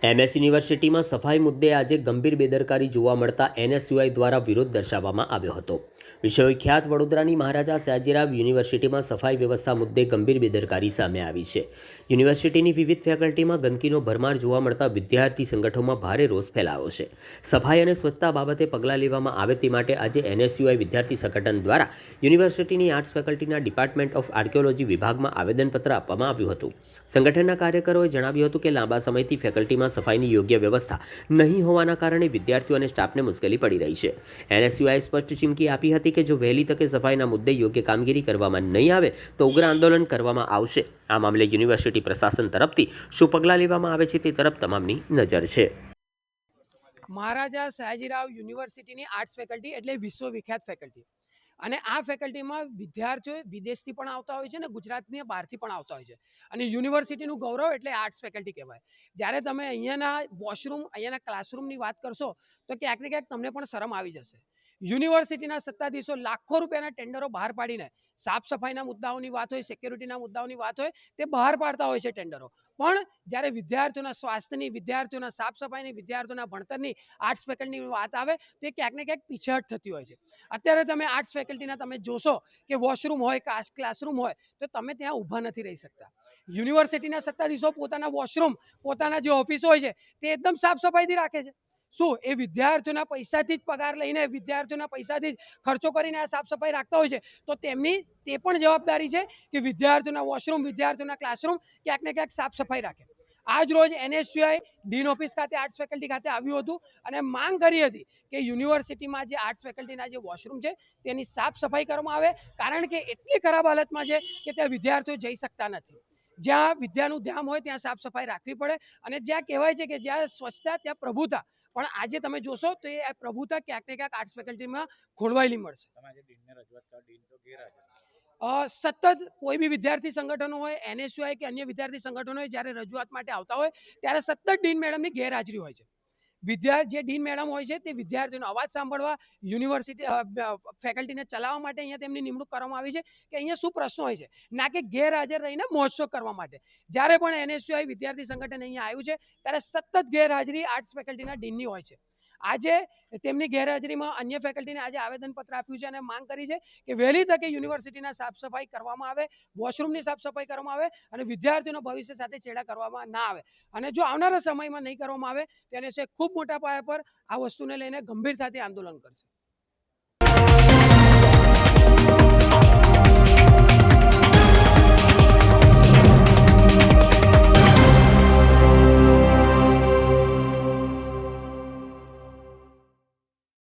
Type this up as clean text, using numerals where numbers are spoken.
MS યુનિવર્સિટીમાં સફાઈ મુદ્દે આજે ગંભીર બેદરકારી જોવા મળતા એનએસયુઆઈ દ્વારા વિરોધ દર્શાવવામાં આવ્યો હતો। વિશ્વવિખ્યાત વડોદરાની મહારાજા સયાજીરાવ યુનિવર્સિટીમાં સફાઈ વ્યવસ્થા મુદ્દે ગંભીર બેદરકારી સામે આવી છે। યુનિવર્સિટીની વિવિધ ફેકલ્ટીમાં ગંદકીનો ભરમાર જોવા મળતા વિદ્યાર્થી સંગઠનોમાં ભારે રોષ ફેલાયો છે। સફાઈ અને સ્વચ્છતા બાબતે પગલાં લેવામાં આવે તે માટે આજે એનએસયુઆઈ વિદ્યાર્થી સંગઠન દ્વારા યુનિવર્સિટીની આર્ટ્સ ફેકલ્ટીના ડિપાર્ટમેન્ટ ઓફ આર્કિયોલોજી વિભાગમાં આવેદનપત્ર આપવામાં આવ્યું હતું। સંગઠનના કાર્યકરોએ જણાવ્યું હતું કે લાંબા સમયથી ફેકલ્ટીમાં સફાઈની યોગ્ય વ્યવસ્થા નહીં હોવાના કારણે વિદ્યાર્થીઓ અને સ્ટાફને મુશ્કેલી પડી રહી છે। એનએસયુઆઈએ સ્પષ્ટ ચીમકી આપી હતી કે જો વહેલી તકે સફાઈના મુદ્દે યોગ્ય કામગીરી કરવામાં નહીં આવે તો ઉગ્ર આંદોલન કરવામાં આવશે। આ મામલે યુનિવર્સિટી પ્રશાસન તરફથી શું પગલાં લેવામાં આવે છે તે તરફ તમામની નજર છે। મહારાજા સયાજીરાવ યુનિવર્સિટીની આર્ટ્સ ફેકલ્ટી એટલે વિશ્વવિખ્યાત ફેકલ્ટી અને આ ફેકલ્ટીમાં વિદ્યાર્થીઓ વિદેશથી પણ આવતા હોય છે અને ગુજરાતની બહારથી પણ આવતા હોય છે અને યુનિવર્સિટીનું ગૌરવ એટલે આર્ટ્સ ફેકલ્ટી કહેવાય। જ્યારે તમે અહીંયાના વોશરૂમ અહીંયાના ક્લાસરૂમની વાત કરશો તો ક્યાંક ને ક્યાંક તમને પણ શરમ આવી જશે। યુનિવર્સિટીના સત્તાધીશો લાખો રૂપિયાના ટેન્ડરો બહાર પાડીને સાફ સફાઈના મુદ્દાઓની વાત હોય, સિક્યોરિટીના મુદ્દાઓની વાત હોય, તે બહાર પાડતા હોય છે ટેન્ડરો, પણ જ્યારે વિદ્યાર્થીઓના સ્વાસ્થ્યની, વિદ્યાર્થીઓના સાફ સફાઈની, વિદ્યાર્થીઓના ભણતરની, આર્ટ્સ ફેકલ્ટીની વાત આવે તો એ ક્યાંક ને ક્યાંક પીછેહટ થતી હોય છે। અત્યારે તમે આર્ટ્સ ફેકલ્ટીના તમે જોશો કે વોશરૂમ હોય, ક્લાસરૂમ હોય તો તમે ત્યાં ઊભા નથી રહી શકતા। યુનિવર્સિટીના સત્તાધીશો પોતાના વોશરૂમ, પોતાના જે ઓફિસો હોય છે તે એકદમ સાફ સફાઈથી રાખે છે। શું એ વિદ્યાર્થીઓના પૈસાથી જ પગાર લઈને, વિદ્યાર્થીઓના પૈસાથી જ ખર્ચો કરીને આ સાફ સફાઈ રાખતા હોય છે તો તેમની તે પણ જવાબદારી છે કે વિદ્યાર્થીઓના વોશરૂમ, વિદ્યાર્થીઓના ક્લાસરૂમ ક્યાંક ને ક્યાંક સાફ સફાઈ રાખે। આજ રોજ એનએસયુઆઈ ડીન ઓફિસ ખાતે આર્ટ્સ ફેકલ્ટી ખાતે આવ્યું હતું અને માંગ કરી હતી કે યુનિવર્સિટીમાં જે આર્ટ્સ ફેકલ્ટીના જે વોશરૂમ છે તેની સાફ સફાઈ કરવામાં આવે, કારણ કે એટલી ખરાબ હાલતમાં છે કે ત્યાં વિદ્યાર્થીઓ જઈ શકતા નથી। જ્યાં વિદ્યાનું ધામ હોય ત્યાં સાફ સફાઈ રાખવી પડે અને જ્યાં કહેવાય છે કે જ્યાં સ્વચ્છતા ત્યાં પ્રભુતા, પણ આજે તમે જોશો તો એ પ્રભુતા ક્યાંક ને ક્યાંક આર્ટ્સ ફેકલ્ટીમાં ખોળવાયેલી મળશે। સતત કોઈ બી વિદ્યાર્થી સંગઠનો હોય, એનએસયુઆઈ કે અન્ય વિદ્યાર્થી સંગઠનો હોય, જ્યારે રજૂઆત માટે આવતા હોય ત્યારે સતત ડીન મેડમની ગેરહાજરી હોય છે। જે ડીન મેડમ હોય છે તે વિદ્યાર્થીઓનો અવાજ સાંભળવા, યુનિવર્સિટી ફેકલ્ટીને ચલાવવા માટે અહીંયા તેમની નિમણૂક કરવામાં આવી છે કે અહીંયા શું પ્રશ્નો હોય છે, ના કે ગેરહાજર રહીને મોજશોખ કરવા માટે। જ્યારે પણ એનએસયુઆઈ વિદ્યાર્થી સંગઠન અહીંયા આવ્યું છે ત્યારે સતત ગેરહાજરી આર્ટ્સ ફેકલ્ટીના ડીનની હોય છે। આજે તેમની ગેરહાજરીમાં અન્ય ફેકલ્ટીને આજે આવેદનપત્ર આપ્યું છે અને માંગ કરી છે કે વહેલી તકે યુનિવર્સિટીના સાફ સફાઈ કરવામાં આવે, વોશરૂમની સાફ સફાઈ કરવામાં આવે અને વિદ્યાર્થીઓના ભવિષ્ય સાથે છેડા કરવામાં ના આવે। અને જો આવનારા સમયમાં નહીં કરવામાં આવે તો એને ખૂબ મોટા પાયા પર આ વસ્તુને લઈને ગંભીરતાથી આંદોલન કરશે।